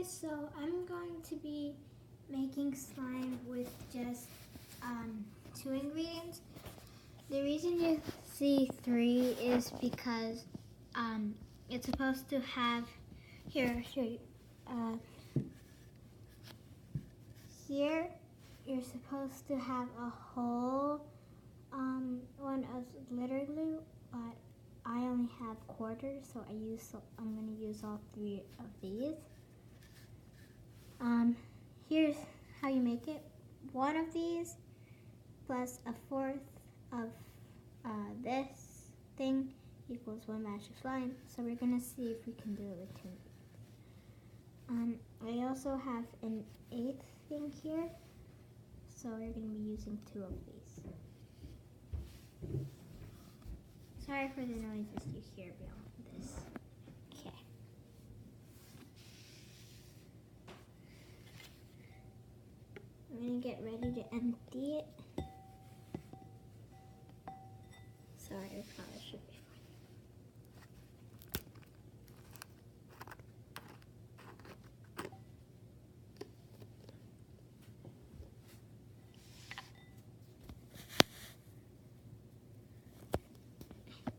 so I'm going to be making slime with just 2 ingredients. The reason you see 3 is because it's supposed to have, here I'll show you. Here you're supposed to have a whole one of glitter glue, but I only have quarters, so I'm going to use all 3 of these. Here's how you make it. 1 of these plus 1/4 of this thing equals 1 batch of slime. So we're going to see if we can do it with 2. I also have an 1/8 thing here, so we're going to be using 2 of these. Sorry for the noises you hear beyond this. Okay. I'm going to get ready to empty it. Sorry, I probably should be fine.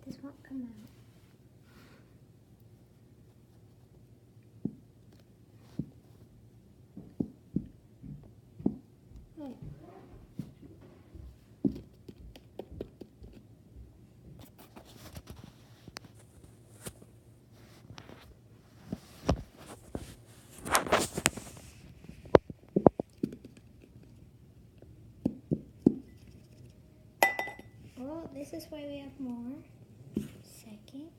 This won't come out. Wait. Well, this is why we have more. Second.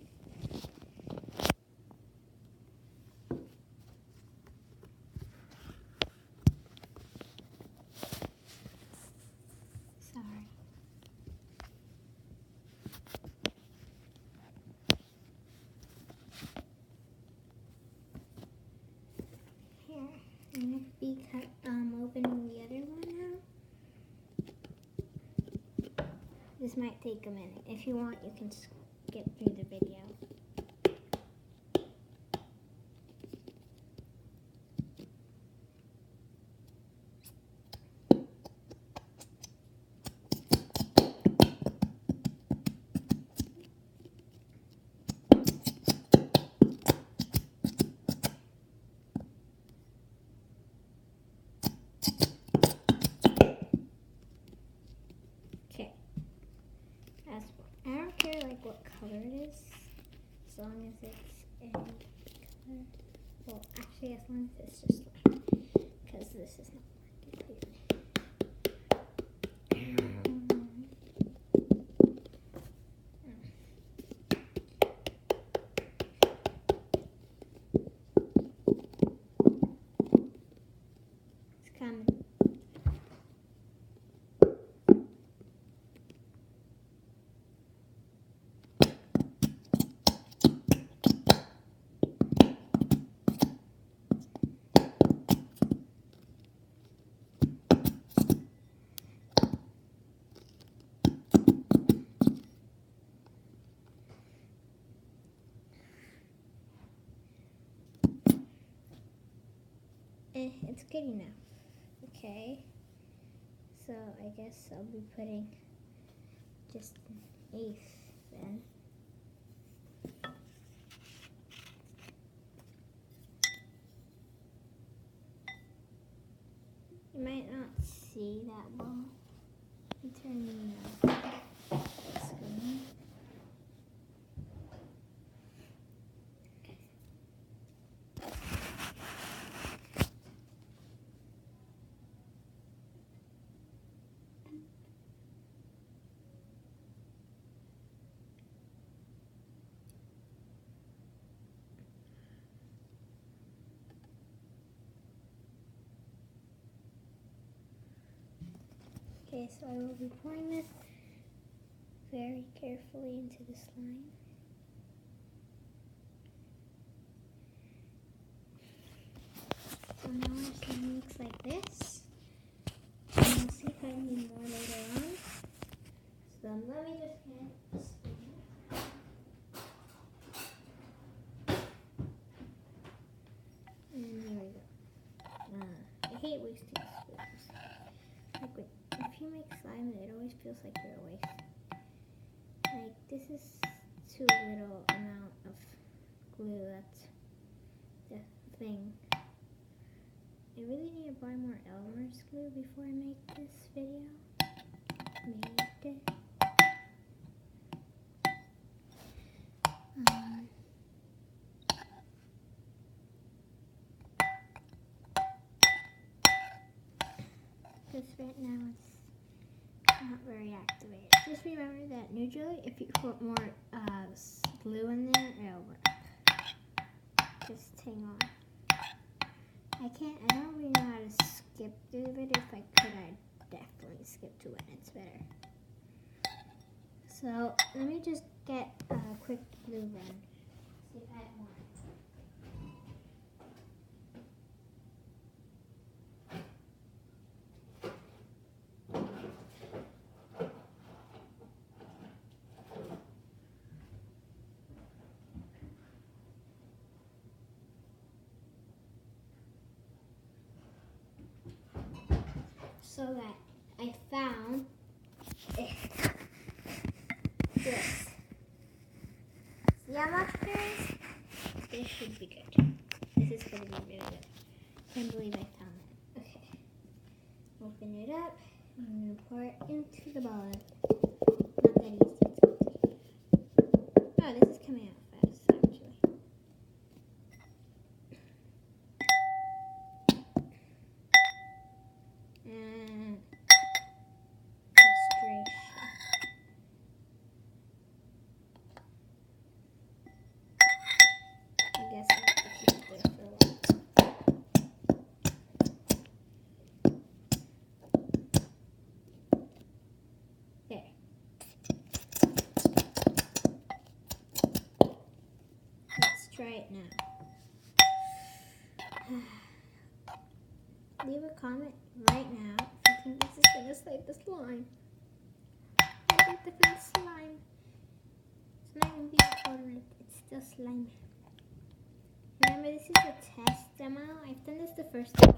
Sorry. Here, I'm going to be opening the other one now. This might take a minute. If you want, you can skip through the video. Okay. I don't care like what color it is, as long as it's any color. Well, actually, as long as it's just white, because this is not working clearly. It's coming. It's good enough. Okay, so I guess I'll be putting just an 1/8 then. You might not see that well. Let me turn the screen. Okay, so I will be pouring this very carefully into the slime. So now our slime looks like this. And we'll see if I need more later on. So let me just get a spoon. And there we go. hate wasting spoons. Like if you make slime, it always feels like you're a waste. Like this is too little amount of glue. That's the thing. I really need to buy more elmore glue before I make this video. Because right now it's not very activated. Just remember that usually if you put more glue in there, it'll work. Just hang on. I don't really know how to skip through the video. If I could, I'd definitely skip to it. It's better. So let me just get a quick glue run. See if I have more. So that I found this. See how much there is? This should be good. This is going to be really good. Can't believe I found it. Okay. Open it up. I'm going to pour it into the bowl. Not that easy. It's empty. Oh, this is coming out fast, actually. I guess I have to keep it there for a while. There. Let's try it now. Leave a comment right now if you think this is going to save the slime. I think the food slime. It's not going to be important. It's still slime. Remember, this is a test demo. I've done this the first time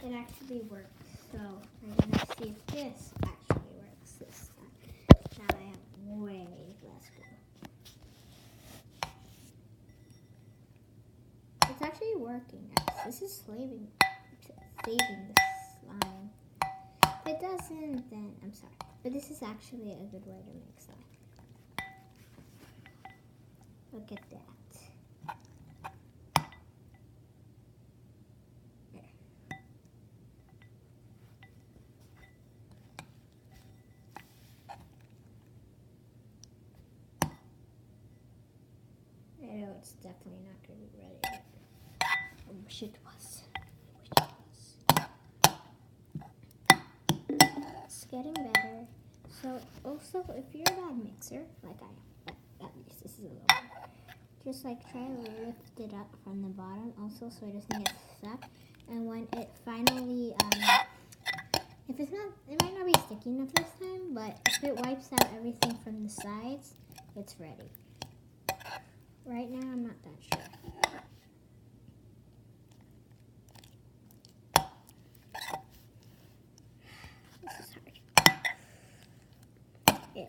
and it actually worked. So we're going to see if this actually works this time. Now I have way less glue. It's actually working, guys. This is saving the slime. If it doesn't, then I'm sorry. But this is actually a good way to make slime. Look at that. I know it's definitely not going to be ready yet. I wish it was. It's getting better. So also, if you're a bad mixer, like I am, at least this is a little bit, just like try to lift it up from the bottom also so it doesn't get stuck. And when it finally, if it's not, it might not be sticky enough this time, but if it wipes out everything from the sides, it's ready. Right now, I'm not that sure. This is hard.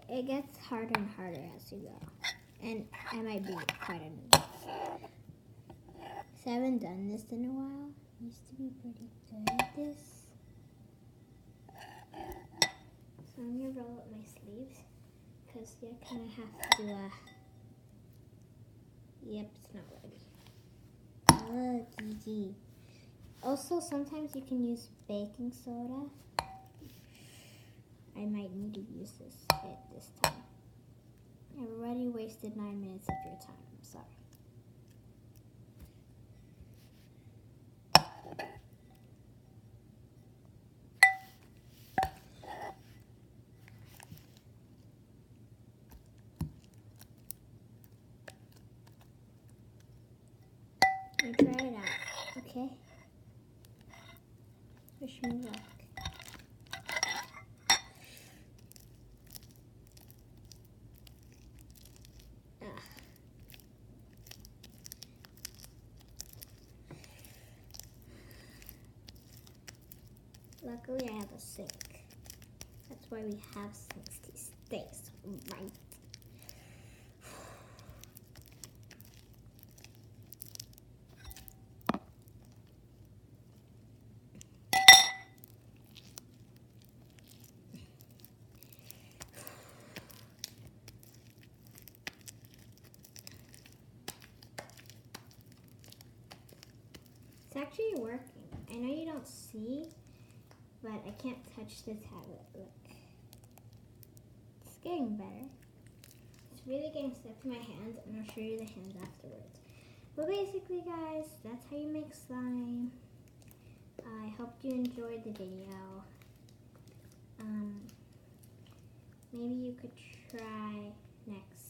It gets harder and harder as you go. And I might be quite a noob. So I haven't done this in a while. I used to be pretty good at this. So I'm going to roll up my sleeves. Because you kind of have to... Yep, it's not ready. Oh, GG. Also, sometimes you can use baking soda. I might need to use this time. I've already wasted 9 minutes of your time. I'm sorry. Let me try it out, okay? Wish me luck. Luckily, I have a sink. That's why we have sinks to stay, right? It's actually working. I know you don't see, but I can't touch the tablet. Look. It's getting better. It's really getting stuck to my hands, and I'll show you the hands afterwards. But basically, guys, that's how you make slime. I hope you enjoyed the video. Maybe you could try next